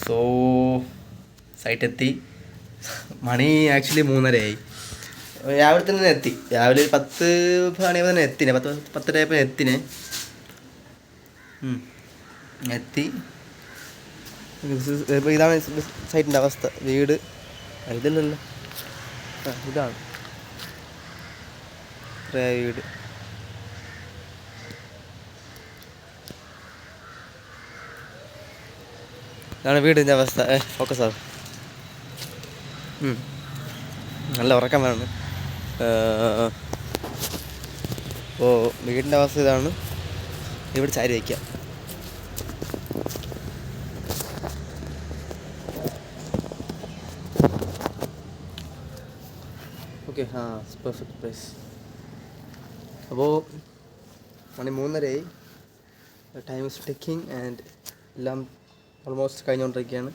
So സൈറ്റെത്തി. മണി actually 3:30 രാവിലെ തന്നെ എത്തി. രാവിലെ 10 മണിയാകുമ്പോൾ തന്നെ എത്തിനെ, 10:30 എത്തിനെ എത്തി. ഇതാണ് സൈറ്റിൻ്റെ അവസ്ഥ. വീട് ഇതില്ലല്ലോ, ഇതാണ് വീട്. ഇതാണ് വീടിൻ്റെ അവസ്ഥ. ഫോക്കസ് ആവും. നല്ല ഉറക്കം വേണം. അപ്പോൾ വീടിൻ്റെ അവസ്ഥ ഇതാണ്. ഇവിടെ ചാരി വയ്ക്കാം. Okay, perfect place. അപ്പോൾ മണി 3:30. ടൈം ഇസ് ടിക്കിങ് ആൻഡ് എല്ലാം ഓൾമോസ്റ്റ് കഴിഞ്ഞുകൊണ്ടിരിക്കുകയാണ്.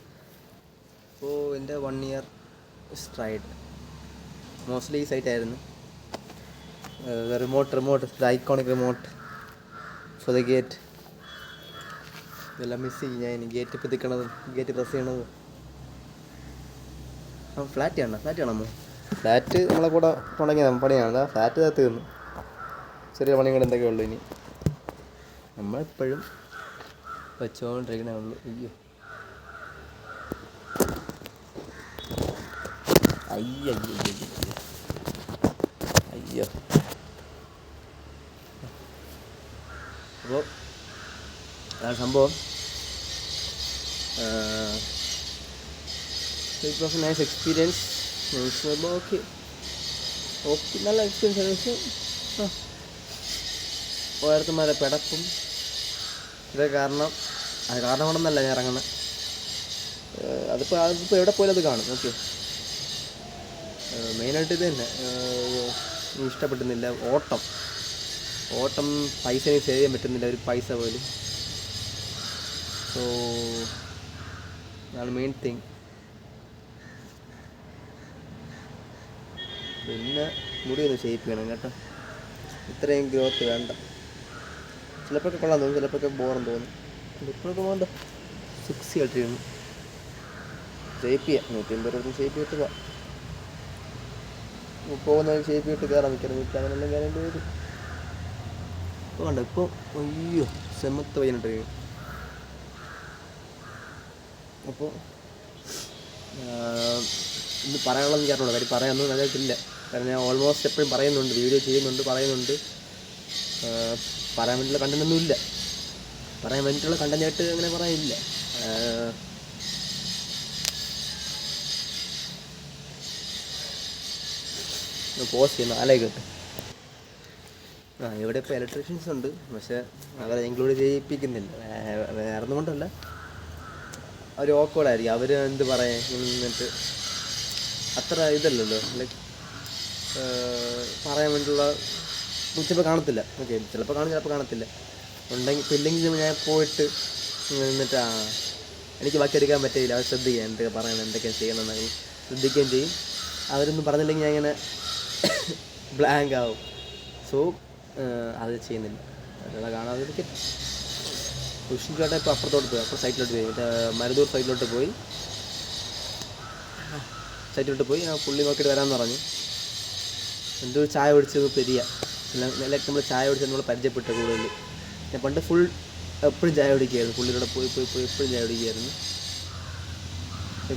അപ്പോൾ എൻ്റെ 1 year സ്ട്രൈഡ് മോസ്റ്റ്ലി ഈ സൈറ്റായിരുന്നു. Remote iconic remote for the gate ഇതെല്ലാം മിസ് ചെയ്യും ഞാൻ. ഗേറ്റ് പിതിക്കണതും ഗേറ്റ് പ്രസ് ചെയ്യണതും. ഫ്ലാറ്റ് കാണാമോ? ഫ്ലാറ്റ് നമ്മളെ കൂടെ തുടങ്ങിയ പണിയാണ്. ഫ്ലാറ്റ് തീർന്നു. ചെറിയ പണികൾ എന്തൊക്കെ ഉള്ളൂ ഇനി. നമ്മളെപ്പോഴും വെച്ചുകൊണ്ടിരിക്കണേ ഉള്ളൂ. അയ്യോ. അപ്പോൾ അതാണ് സംഭവം. It was A nice experience. Okay, നല്ല എക്സ്പീരിയൻസ്. ഓരോരുത്തന്മാരെ പിടപ്പും ഇതൊക്കെ കാരണം കൊണ്ടൊന്നല്ല ഞാൻ ഇറങ്ങുന്നത്. അതിപ്പോൾ എവിടെ പോയാലും അത് കാണും. ഓക്കെ, മെയിനായിട്ട് ഇത് തന്നെ ഇഷ്ടപ്പെടുന്നില്ല. ഓട്ടം പൈസ സേവ് ചെയ്യാൻ പറ്റുന്നില്ല, ഒരു പൈസ പോലും. സോ അതാണ് മെയിൻ തിങ്. പിന്നെ മുടി ഒന്ന് ഷേപ്പ് ചെയ്യണം കേട്ടോ. ഇത്രയും ഗ്രോത്ത് വേണ്ട. ചിലപ്പോൾ കൊള്ളാൻ തോന്നും, ചിലപ്പോൾ ബോറെന്ന് തോന്നും. ഇപ്പോഴൊക്കെ വേണ്ട 6 കളിച്ചിരുന്നു. ഷേപ്പ് ചെയ്യാം. 150 രൂപ ഷേപ്പ് ചെയ്തിട്ട് പോവാം. പോകുന്ന ഷേപ്പ് ചെയ്തിട്ട് കയറാൻ നിൽക്കണം. അങ്ങനെല്ലാം കയറേണ്ടി വരും. ഇപ്പോൾ കണ്ടോ, ഇപ്പോൾ അയ്യോ സെമത്ത് വൈകിട്ട്. അപ്പോൾ ഇന്ന് പറയാനുള്ളതെന്ന് എനിക്കറിഞ്ഞൂടാ. കാര്യം പറയാനൊന്നും നല്ലതായിട്ടില്ല. കാരണം ഞാൻ ഓൾമോസ്റ്റ് എപ്പോഴും പറയുന്നുണ്ട്, വീഡിയോ ചെയ്യുന്നുണ്ട്, പറയുന്നുണ്ട്. പറയാൻ വേണ്ടിയിട്ടുള്ള കണ്ടൻ്റൊന്നും ഇല്ല. പറയാൻ വേണ്ടിയിട്ടുള്ള കണ്ടൻ്റായിട്ട് അങ്ങനെ പറയാനില്ല. പോസ്റ്റ് ചെയ്യുന്നു ആലോചിക്കട്ടെ. ഇവിടെ ഇപ്പോൾ ഇലക്ട്രീഷ്യൻസ് ഉണ്ട്, പക്ഷേ അവരെ ഇൻക്ലൂഡ് ചെയ്യിപ്പിക്കുന്നില്ല. വേറൊന്നും കൊണ്ടല്ല, അവർ ഓക്കോടായിരിക്കും. അവർ എന്ത് പറയാൻ എന്നിട്ട് അത്ര ഇതല്ലല്ലോ. ലൈക്ക് പറയാൻ വേണ്ടിയുള്ള ചിലപ്പോൾ കാണത്തില്ല. ഓക്കെ, ചിലപ്പോൾ കാണും, ചിലപ്പോൾ കാണത്തില്ല. ഇല്ലെങ്കിൽ ഞാൻ പോയിട്ട് എന്നിട്ട് എനിക്ക് ബാക്കി എടുക്കാൻ പറ്റില്ല. അവർ ശ്രദ്ധിക്കുക, എന്തൊക്കെ പറയണം, എന്തൊക്കെയാണ് ചെയ്യണം എന്നൊക്കെ ശ്രദ്ധിക്കുകയും ചെയ്യും. അവരൊന്നും പറഞ്ഞില്ലെങ്കിൽ ഞാൻ ഇങ്ങനെ ബ്ലാങ്ക് ആവും. സോ അത് ചെയ്യുന്നില്ല. അല്ലാതെ കാണാതിരിക്കും. കുഷിക്കാട്ടെ ഇപ്പോൾ അപ്പുറത്തോട്ട് പോയി, സൈറ്റിലോട്ട് പോയി, മരുദൂർ സൈറ്റിലോട്ട് പോയി ഞാൻ പുള്ളി നോക്കിയിട്ട് വരാമെന്ന് പറഞ്ഞു. എന്തോ ചായ കുടിച്ച് പെരിയ ലൈക്ക് നമ്മൾ ചായ കുടിച്ച് നമ്മൾ പരിചയപ്പെട്ട കൂടുതൽ. ഞാൻ പണ്ട് ഫുൾ എപ്പോഴും ചായ കുടിക്കുകയായിരുന്നു. പുള്ളിയുടെ പോയി എപ്പോഴും ചായ കുടിക്കുകയായിരുന്നു.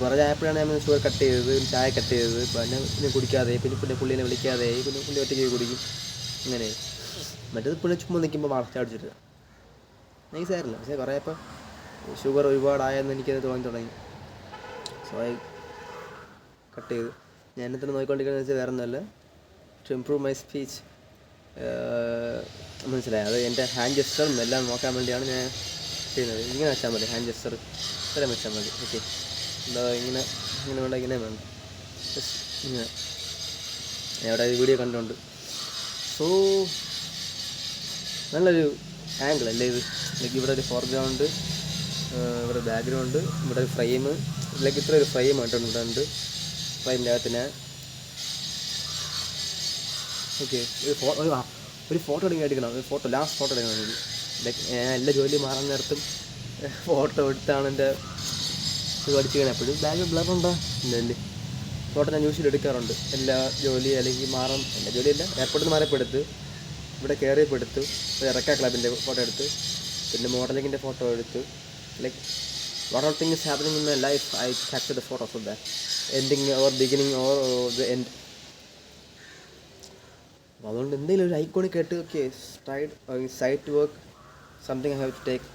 കുറേ ചായപ്പോഴാണ് ഞാൻ ഷുഗർ കട്ട് ചെയ്തത്, ചായ കട്ട് ചെയ്തത്. പിന്നെ കുടിക്കാതെ, പിന്നെ പുള്ളിനെ വിളിക്കാതെ, പിന്നെ പുള്ളി ഒറ്റയ്ക്ക് കുടിക്കും. അങ്ങനെ മറ്റേത് പുള്ളി ചുമ്മാ നിൽക്കുമ്പോൾ വളർച്ച അടിച്ചിട്ട് നൈസായിരുന്നില്ല. പക്ഷേ കുറേ ഇപ്പോൾ ഷുഗർ ഒരുപാടായെന്ന് എനിക്കത് തുടങ്ങി. സോ ഐ കട്ട് ചെയ്തു. ഞാൻ എന്നിട്ട് നോക്കിക്കൊണ്ടിരിക്കുന്നത് വെച്ചാൽ വേറെ ഒന്നുമല്ല, ടു ഇംപ്രൂവ് മൈ സ്പീച്ച്. മനസ്സിലായി. അത് എൻ്റെ ഹാൻഡ് ജെസ്റ്ററും എല്ലാം നോക്കാൻ വേണ്ടിയാണ് ഞാൻ ചെയ്യുന്നത്. ഇങ്ങനെ വെച്ചാൽ മതി, ഹാൻഡ് ജെസ്റ്റർ ഇത്രയും വെച്ചാൽ മതി. ഓക്കെ, എന്താ ഇങ്ങനെ വേണ്ട, ഇങ്ങനെ വേണ്ട, ഇങ്ങനെ. ഞാൻ ഇവിടെ വീഡിയോ കണ്ടുകൊണ്ട്. സോ നല്ലൊരു ആംഗിൾ അല്ലേ ഇത്. ലൈക്ക് ഇവിടെ ഒരു ഫോർഗ്രൗണ്ട്, ഇവിടെ ബാക്ക്ഗ്രൗണ്ട്, ഇവിടെ ഒരു ഫ്രെയിം. ലൈക്ക് ഇത്ര ഒരു ഫ്രെയിം ആയിട്ടുണ്ട്. ഫ്രെയിമിൻ്റെ അകത്തിന് ഓക്കെ ഒരു ഫോട്ടോ എടുക്കണം. ഒരു ഫോട്ടോ, ലാസ്റ്റ് ഫോട്ടോ എടുക്കണം എനിക്ക്. ലൈക്ക് ഞാൻ എല്ലാ ജോലി മാറാൻ നേരത്തും ഫോട്ടോ എടുത്താണ് എൻ്റെ ഇത് പഠിച്ച് കഴിഞ്ഞാൽ എപ്പോഴും ബാഗ് ബ്ലറുണ്ടോ ഇല്ലേ. ഫോട്ടോ ഞാൻ യൂഷ്വലി എടുക്കാറുണ്ട്. എല്ലാ ജോലി അല്ലെങ്കിൽ എല്ലാ ജോലിയല്ല, എയർപോർട്ടിൽ നിന്ന് മാറിയപ്പോൾ എടുത്ത്, ഇവിടെ കയറിയപ്പോൾ എടുത്ത്, റെക്ക ക്ലബിൻ്റെ ഫോട്ടോ എടുത്ത്, പിന്നെ മോഡലിങ്ങിൻ്റെ ഫോട്ടോ എടുത്ത്, like what all things happening in my life I capture the photos of that, ending or beginning or the end. അപ്പോൾ അതുകൊണ്ട് എന്തെങ്കിലും ഒരു ഐക്കോണിക് ആയിട്ട് okay site work something I have to take.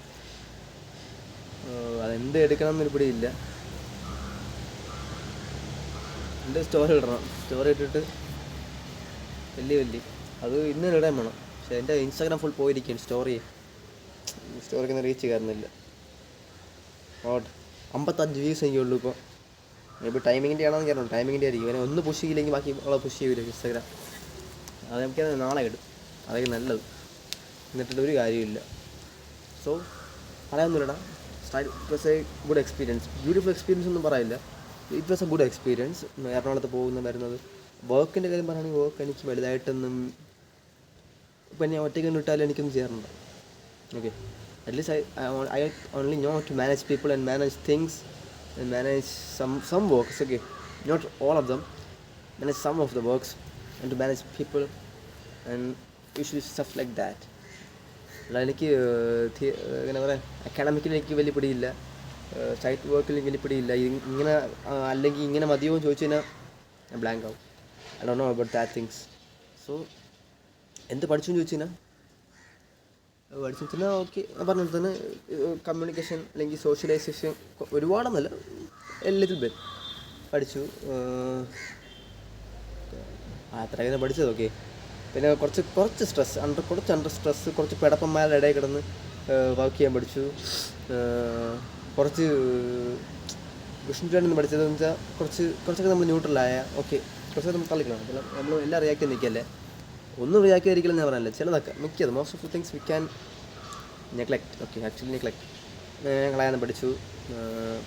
അതെന്ത് എടുക്കണം എന്നൊരു പിടിയില്ല. എൻ്റെ സ്റ്റോറി ഇടണം, സ്റ്റോറി ഇട്ടിട്ട് വലിയ അത് ഇന്ന് ഇടാൻ വേണം. പക്ഷേ എൻ്റെ ഇൻസ്റ്റാഗ്രാം ഫുൾ പോയിരിക്കുകയാണ് സ്റ്റോറിക്കൊന്നും റീച്ച് കയറുന്നില്ല. 55 വ്യൂസ് എനിക്കുള്ളൂ ഇപ്പോൾ. ഇപ്പോൾ ടൈമിങ്ങിൻ്റെ ആണെന്ന് കയറണം, ടൈമിങ്ങിൻ്റെ ആയിരിക്കും. ഇവനെ ഒന്ന് പുഷ് ചെയ്യില്ലെങ്കിൽ ബാക്കി ഉള്ള പുഷ് ചെയ്യില്ല ഇൻസ്റ്റാഗ്രാം. അത് നമുക്കത് നാളെ ഇടും, അതായത് നല്ലത്. എന്നിട്ടിട്ട് ഒരു കാര്യമില്ല. സോ പറയാനൊന്നുമില്ലടാ, it was a good experience. Beautiful experience ഒന്നും പറയില്ല, it was a good experience. എറണാകുളത്ത് വരുന്നത് വർക്കിൻ്റെ കാര്യം പറയുകയാണെങ്കിൽ വർക്ക് എനിക്ക് വലുതായിട്ടൊന്നും ഇപ്പം ഞാൻ ഒറ്റയ്ക്ക് ഇട്ടാലും എനിക്കൊന്നും ചെയ്യാറുണ്ട്. Okay, at least I only know to manage people and manage things and manage some works. Okay, not all of them, manage some of the works and to manage people and usually stuff like that. അല്ല എനിക്ക് എങ്ങനെ പറയാം, അക്കാഡമിക്കിൽ എനിക്ക് വലിയ പിടിയില്ല, site വർക്കിൽ വലിയ പിടിയില്ല. ഇങ്ങനെ അല്ലെങ്കിൽ ഇങ്ങനെ മതിയോ എന്ന് ചോദിച്ചു കഴിഞ്ഞാൽ ഞാൻ ബ്ലാങ്ക് ആവും. I don't know about that things. So എന്ത് പഠിച്ചു എന്ന് ചോദിച്ചു കഴിഞ്ഞാൽ ഓക്കെ പറഞ്ഞ തന്നെ കമ്മ്യൂണിക്കേഷൻ അല്ലെങ്കിൽ സോഷ്യലൈസേഷൻ ഒരുപാടൊന്നുമല്ല, എ ലിറ്റിൽ ബിറ്റ് പഠിച്ചു. അത്രയൊക്കെ പഠിച്ചത്. ഓക്കെ, പിന്നെ കുറച്ച് സ്ട്രെസ് അണ്ടർ സ്ട്രെസ്, കുറച്ച് പിടപ്പന്മാരുടെ ഇടയിൽ കിടന്ന് വർക്ക് ചെയ്യാൻ പഠിച്ചു. കുറച്ച് വിഷ്ണുചേട്ടൻ പഠിച്ചതെന്ന് വെച്ചാൽ കുറച്ചൊക്കെ നമ്മൾ ന്യൂട്രലായ ഓക്കെ, കുറച്ചൊക്കെ നമ്മൾ തള്ളിക്കണം. അപ്പോൾ നമ്മൾ എല്ലാം റിയാക്ട് ചെയ്ത് നിൽക്കല്ലേ, ഒന്നും റിയാക്ട് ചെയ്തിരിക്കില്ല ഞാൻ പറയാനല്ല. ചിലതൊക്കെ മിക്കത് most of the things we can neglect. Okay, actually neglect കളയാൻ പഠിച്ചു.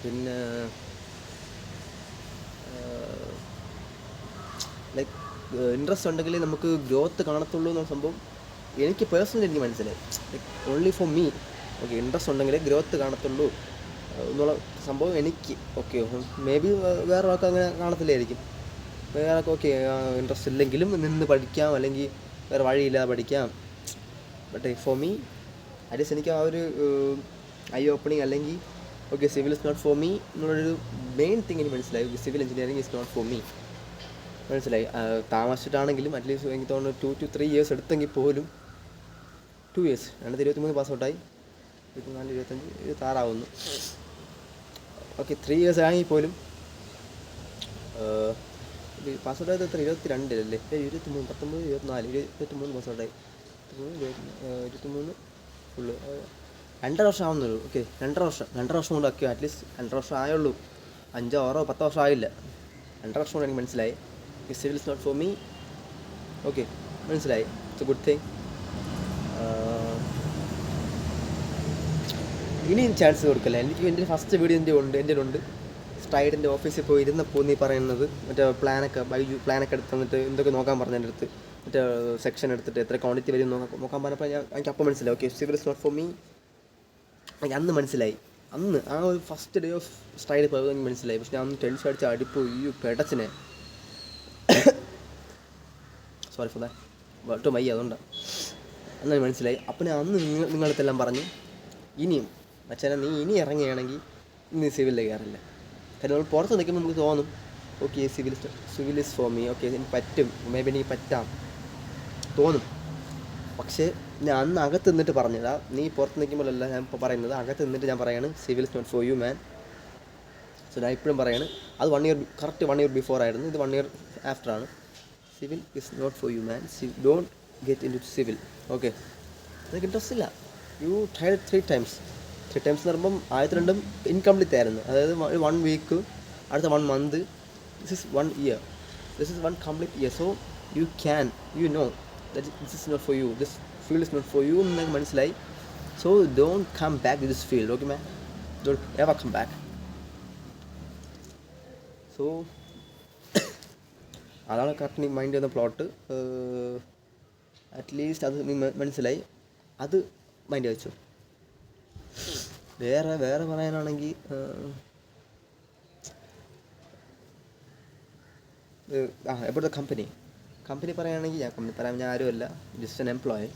പിന്നെ ലൈക്ക് ഇൻട്രസ്റ്റ് ഉണ്ടെങ്കിൽ നമുക്ക് ഗ്രോത്ത് കാണത്തുള്ളൂ എന്നുള്ള സംഭവം എനിക്ക് പേഴ്സണലി എനിക്ക് മനസ്സിലായി. Like only four me. Okay, interest ഉണ്ടെങ്കിൽ ഗ്രോത്ത് കാണത്തുള്ളൂ എന്നുള്ള സംഭവം എനിക്ക്. ഓക്കെ, മേ ബി വേറെ ആൾക്ക് അങ്ങനെ കാണത്തില്ലായിരിക്കും. വേറെ ആൾക്ക് ഓക്കെ ഇൻട്രസ്റ്റ് ഇല്ലെങ്കിലും നിന്ന് പഠിക്കാം, അല്ലെങ്കിൽ വേറെ വഴിയില്ലാതെ പഠിക്കാം. ബട്ട് ഫോർ മീ അറ്റ്ലീസ്റ്റ് എനിക്ക് ആ ഒരു ഐ ഓപ്പണിങ് അല്ലെങ്കിൽ okay civil is not for me എന്നുള്ളൊരു മെയിൻ തിങ് എനിക്ക് മനസ്സിലായി. Civil engineering is not for me മനസ്സിലായി. താമസിച്ചിട്ടാണെങ്കിലും അറ്റ്ലീസ്റ്റ് എനിക്ക് തോന്നുന്നു 2 to 3 years എടുത്തെങ്കിൽ പോലും 2 years 2023 പാസ് ഔട്ടായി, 24, 25, 26 ആവുന്നു. ഓക്കെ, 3 years ആണെങ്കിൽ പോലും പാസ് ഔട്ട് ആയത് എത്ര 22 അല്ലേ, 23, 19, 24, 23 പാസ് ഔട്ടായി, 23 ഫുള്ള് 2.5 വർഷം ആവുന്നുള്ളൂ. ഓക്കെ, 2.5 വർഷം കൊണ്ട് ഒക്കെ അറ്റ്ലീസ്റ്റ് 2.5 വർഷം ആയുള്ളൂ, 5, 6, 10 വർഷം ആയില്ല. 2.5 വർഷം കൊണ്ട് എനിക്ക് മനസ്സിലായി civil is not for me. Okay, മനസ്സിലായി. It's a good thing. ഇനിയും ചാൻസ് കൊടുക്കല്ല. എനിക്ക് എൻ്റെ ഫസ്റ്റ് വീഡിയോ എൻ്റെ ഉണ്ട് സ്ട്രൈഡിൻ്റെ ഓഫീസിൽ പോയി ഇരുന്നപ്പോൾ നീ പറയുന്നത് മറ്റേ പ്ലാനൊക്കെ എടുത്ത് തന്നിട്ട് എന്തൊക്കെ നോക്കാൻ പറഞ്ഞു എൻ്റെ അടുത്ത്, മറ്റേ സെക്ഷൻ എടുത്തിട്ട് എത്ര ക്വാണ്ടിറ്റി വരും നോക്കാൻ പറഞ്ഞപ്പോൾ എനിക്ക് അപ്പോൾ മനസ്സിലായി okay civil is not for me. എനിക്ക് അന്ന് മനസ്സിലായി, അന്ന് ആ ഒരു ഫസ്റ്റ് ഡേ ഓഫ് സ്ട്രൈഡ് പോയത് എനിക്ക് മനസ്സിലായി. പക്ഷെ ഞാൻ അന്ന് ടെൻഷൻ അടിച്ച് അടിപ്പ് ഈ പെടച്ചിനെ സോറി ഫോർ ദാറ്റ് ഒട്ടും വയ്യ, അതുകൊണ്ടാണ് അന്ന് മനസ്സിലായി. അപ്പം ഞാൻ അന്ന് നിങ്ങളടുത്തെല്ലാം പറഞ്ഞു ഇനിയും അച്ഛനെ നീ ഇനി ഇറങ്ങുകയാണെങ്കിൽ ഇനി സിവിലിലേക്ക് കയറില്ല. കാര്യം നമ്മൾ പുറത്ത് നിൽക്കുമ്പോൾ നമുക്ക് തോന്നും okay civil is for me, okay എനിക്ക് പറ്റും, മേ ബി എനിക്ക് പറ്റാം തോന്നും. പക്ഷേ ഞാൻ അന്ന് അകത്ത് നിന്നിട്ട് പറഞ്ഞതാ, നീ പുറത്ത് നിൽക്കുമ്പോഴല്ല ഞാൻ ഇപ്പോൾ പറയുന്നത്, അകത്ത് നിന്നിട്ട് ഞാൻ പറയാണ് civil is not for you man. So ഞാൻ ഇപ്പോഴും പറയാണ്, അത് കറക്റ്റ് 1 year ബിഫോർ ആയിരുന്നു, ഇത് 1 year ആഫ്റ്ററാണ്. Civil is not for you man, don't get into civil. Okay, അതൊക്കെ ഇൻട്രസ്റ്റ് ഇല്ല. യു ട്രൈഡ് 3 times എന്ന് പറയുമ്പം 2 ഇൻകംപ്ലീറ്റ് ആയിരുന്നു. അതായത് 1 week, അടുത്ത 1 month, this is 1 year, this is 1 complete year. So you know that this is not for you, this field is not for you എന്ന് മനസ്സിലായി. So don't come back to this field, okay man, don't ever come back. So അതാണ് correct mind ചെയ്യുന്ന plot. At least അത് മനസ്സിലായി, അത് mind വെച്ചു. വേറെ പറയാനാണെങ്കിൽ എബൌട്ട് ദ കമ്പനി പറയുകയാണെങ്കിൽ ഞാൻ ആരുമല്ല, just an employee.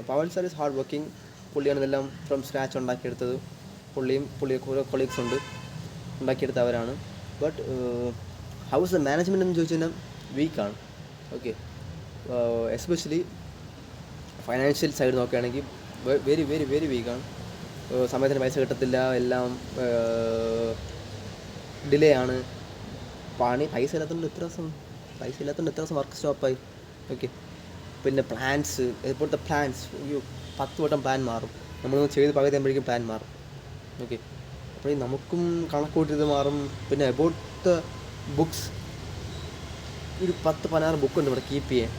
Pavan sir is hard working. പുള്ളിയാണ് ഇതെല്ലാം ഫ്രം സ്ക്രാച്ച് ഉണ്ടാക്കിയെടുത്തത്. പുള്ളി കുറേ കൊളീഗ്സ് ഉണ്ട്, ഉണ്ടാക്കിയെടുത്തവരാണ്. ബട്ട് ഹൗസ് ദ മാനേജ്മെൻറ്റ് എന്ന് ചോദിച്ചു കഴിഞ്ഞാൽ വീക്കാണ്. ഓക്കെ, എസ്പെഷ്യലി ഫൈനാൻഷ്യൽ സൈഡ് നോക്കുകയാണെങ്കിൽ വെരി വെരി വെരി വീക്കാണ്. സമയത്തിന് പൈസ കിട്ടത്തില്ല, എല്ലാം ഡിലേ ആണ്. പൈസ ഇല്ലാത്തതുകൊണ്ട് എത്ര ദിവസം വർക്ക് സ്റ്റോപ്പായി. ഓക്കെ, പിന്നെ പ്ലാൻസ്, ഇപ്പോഴത്തെ പ്ലാൻസ് 10 വട്ടം പ്ലാൻ മാറും. നമ്മളൊന്ന് ചെയ്ത് പകുതി ആകുമ്പോഴേക്കും പ്ലാൻ മാറും. ഓക്കെ, അപ്പോൾ നമുക്കും കണക്ക് കൂട്ടിയത് മാറും. പിന്നെ അബൌട്ട് ദ ബുക്സ്, ഒരു 10-16 ബുക്കുണ്ട് ഇവിടെ കീപ്പ് ചെയ്യാൻ.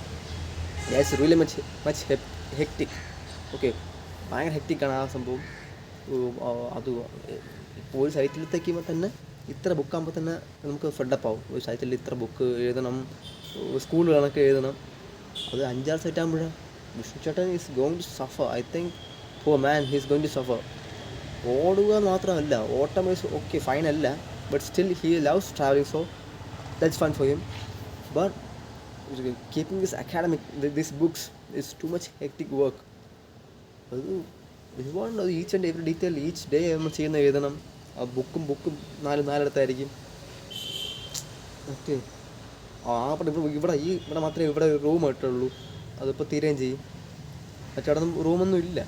That's really much hectic. Okay, ഭയങ്കര ഹെക്റ്റിക്കാണ് ആ സംഭവം. അത് ഇപ്പോൾ ഒരു സൈറ്റിലെത്തേക്കുമ്പോൾ തന്നെ ഇത്ര ബുക്കാകുമ്പോൾ തന്നെ നമുക്ക് ഫെഡപ്പ് ആവും. ഒരു സൈറ്റിൽ ഇത്ര ബുക്ക് എഴുതണം, സ്കൂൾ കണക്ക് എഴുതണം. അത് 5-6 സൈറ്റ് ആകുമ്പോഴാണ് വിഷ്ണു ചേട്ടൻ is going to suffer. I think for man he is going to suffer. ഓടുക മാത്രമല്ല, ഓട്ടം ഈസ് ഓക്കെ ഫൈൻ അല്ല, but still he loves travelling, so that's fun for him. But keeping this academic, this books is too much hectic work. അത് ഒരുപാട് each and every detail each day നമ്മൾ ചെയ്യുന്ന എഴുതണം. ആ ബുക്കും 4 ഓക്കെ. ഇവിടെ മാത്രമേ ഇവിടെ റൂം ഇട്ടുള്ളൂ, അതിപ്പോൾ തീരുകയും ചെയ്യും. മറ്റേ അവിടെ റൂമൊന്നും ഇല്ല.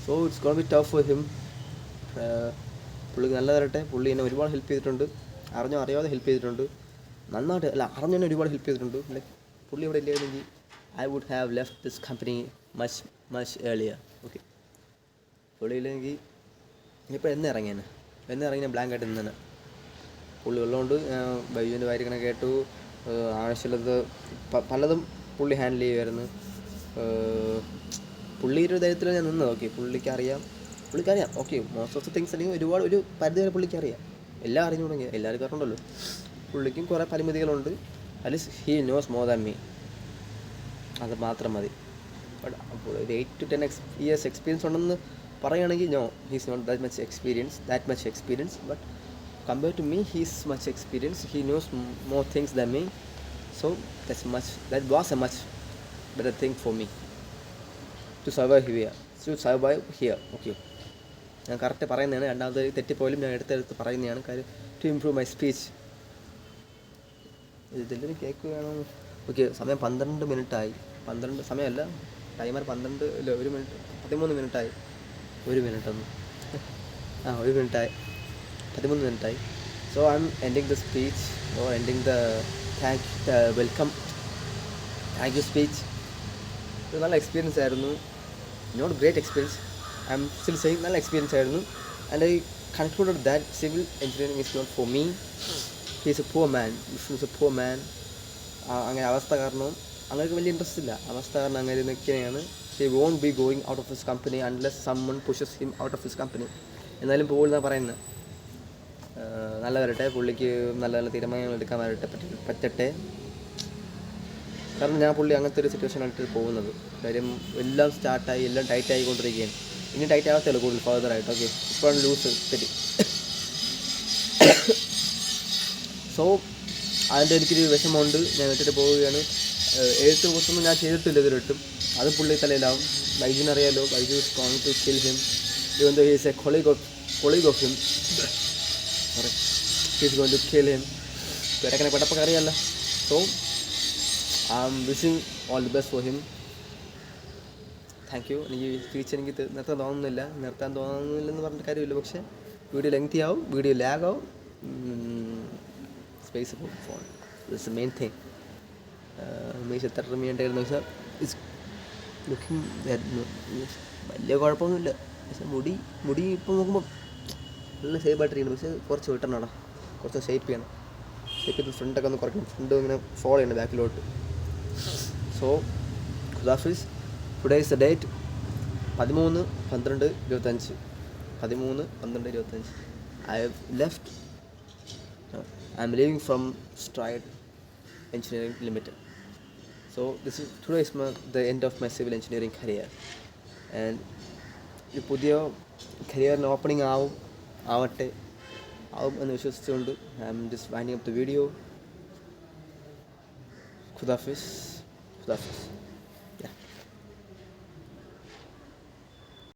So it's gonna be tough for him. പുള്ളിക്ക് നല്ല തരട്ടെ. പുള്ളി എന്നെ ഒരുപാട് ഹെൽപ്പ് ചെയ്തിട്ടുണ്ട്, അറിയാതെ ഹെൽപ്പ് ചെയ്തിട്ടുണ്ട്. നന്നായിട്ട് അല്ല, അറിഞ്ഞു തന്നെ ഒരുപാട് ഹെൽപ്പ് ചെയ്തിട്ടുണ്ട്. ലൈക്ക് പുള്ളി ഇവിടെ ഇല്ലായിരുന്നെങ്കിൽ I would have left this company much earlier. Okay, പുള്ളി ഇല്ലെങ്കിൽ ഇനിയിപ്പോൾ എന്ന് ഇറങ്ങിയ ബ്ലാങ്കായിട്ട് നിന്ന് തന്നെ. പുള്ളി ഉള്ളതുകൊണ്ട് ബൈജുവിൻ്റെ കാര്യങ്ങൾ കേട്ടു. ആവശ്യമുള്ളത് പലതും പുള്ളി ഹാൻഡിൽ ചെയ്യുമായിരുന്നു. പുള്ളിയുടെ ധൈര്യത്തിൽ ഞാൻ നിന്നത്. ഓക്കെ, പുള്ളിക്കറിയാം. Okay, most of the things അല്ലെങ്കിൽ ഒരു പരിധി വരെ പുള്ളിക്കറിയാം. എല്ലാം അറിഞ്ഞു തുടങ്ങി, എല്ലാവർക്കും അറിയണ്ടല്ലോ. പുള്ളിക്കും കുറേ പരിമിതികളുണ്ട്. At least he nose more than me. അത് മാത്രം മതി. ബട്ട് ഒരു 8 to 10 years എക്സ്പീരിയൻസ് ഉണ്ടെന്ന് പറയുകയാണെങ്കിൽ no, he's not that much experience. But compared to me, he's much experienced. He knows more things than me. So that was a much better thing for me to survive here. Okay, ഞാൻ correct പറയുന്നതാണ്. രണ്ടാമത് തെറ്റിപ്പോലും ഞാൻ എടുത്ത് പറയുന്നതാണ്. കാര്യം to improve my speech. ഇതെല്ലാവരും കേൾക്കുകയാണോ? Okay, സമയം 12 മിനിറ്റായി. 12 സമയമല്ല, ടൈമർ 12 ഇല്ല, 1 മിനിറ്റ് 13 മിനിറ്റായി. 1 മിനിറ്റൊന്നും 1 മിനിറ്റായി, 13 മിനിറ്റായി. So I'm ending the speech or ending the welcome thank you speech. ഇത് നല്ല എക്സ്പീരിയൻസ് ആയിരുന്നു. Not great experience, I'm still saying, നല്ല എക്സ്പീരിയൻസ് ആയിരുന്നു. And I concluded that civil engineering is not for me. He is a poor man. Vishnu is a poor man. അങ്ങനെ അവസ്ഥ കാരണം അങ്ങനെ വലിയ ഇൻട്രസ്റ്റ് ഇല്ല. അവസ്ഥ കാരണം അങ്ങനെ നിൽക്കുകയാണ്. He won't be going out of his company unless someone pushes him out of his company. എന്നാലും പോകുന്നതാണ് പറയുന്നത്. നല്ല വരട്ടെ, പുള്ളിക്ക് നല്ല നല്ല തീരുമാനങ്ങൾ എടുക്കാൻ പറ്റട്ടെ. കാരണം പുള്ളി അങ്ങനത്തെ ഒരു സിറ്റുവേഷനായിട്ട് പോകുന്നത്. കാര്യം എല്ലാം സ്റ്റാർട്ടായി, എല്ലാം ടൈറ്റ് ആയിക്കൊണ്ടിരിക്കുകയാണ്. ഇനി ടൈറ്റ് ആകത്തുള്ളൂ കൂടുതൽ ഫർദറായിട്ട്. ഓക്കെ, ഇപ്പോഴാണ് ലൂസ് തെറ്റി. സോ അതിൻ്റെ എനിക്കൊരു വിഷമമുണ്ട്. ഞാൻ ഇട്ടിട്ട് പോവുകയാണ്. എഴുത്ത് കുറിച്ചൊന്നും ഞാൻ ചെയ്തിട്ടില്ല ഇതുവരെട്ടും. അത് പുള്ളി തലയിലാവും. ബൈജുവിനറിയാലോ, Baiju is going to kill him. Even though he is a colleague of him. He is going to kill him. പേരക്കനെ പെട്ടപ്പോൾ അറിയാമല്ലോ. So I am wishing all the best for him. Thank you. എനിക്ക് സ്പീച്ച് എനിക്ക് നിർത്താൻ തോന്നുന്നില്ലെന്ന് പറഞ്ഞിട്ട് കാര്യമില്ല. പക്ഷേ വീഡിയോ ലെങ്തി ആവും, വീഡിയോ ലാഗ് ആവും, സ്പേസ് പോകും phone. This the main thing. Means എത്ര റിമീണ്ടായിരുന്നു വെച്ചാൽ ഇറ്റ്സ് ലുക്കിംഗ് വലിയ കുഴപ്പമൊന്നുമില്ല. പക്ഷേ മുടി ഇപ്പോൾ നോക്കുമ്പോൾ നല്ല ഷേപ്പായിട്ടിരിക്കുന്നു. പക്ഷേ കുറച്ച് വിട്ടണോടാ, കുറച്ച് ഷേപ്പ് ചെയ്യണം. ഷേപ്പ് ചെയ്ത് ഫ്രണ്ടൊക്കെ ഒന്ന് കുറയ്ക്കണം. ഫ്രണ്ട് ഇങ്ങനെ ഫോളോ ചെയ്യണം ബാക്കിലോട്ട്. സോ ഖുദാഫിസ്. Today is the date 13/12/25. 13/12/25. I am leaving from Stride Engineering Limited. So today is the end of my civil engineering career. And ഒരു പുതിയ കരിയറിന് ഓപ്പണിംഗ് ആവട്ടെ. ആവും എന്ന് വിശ്വസിച്ചുകൊണ്ട് I am just winding up the video. Khuda hafiz.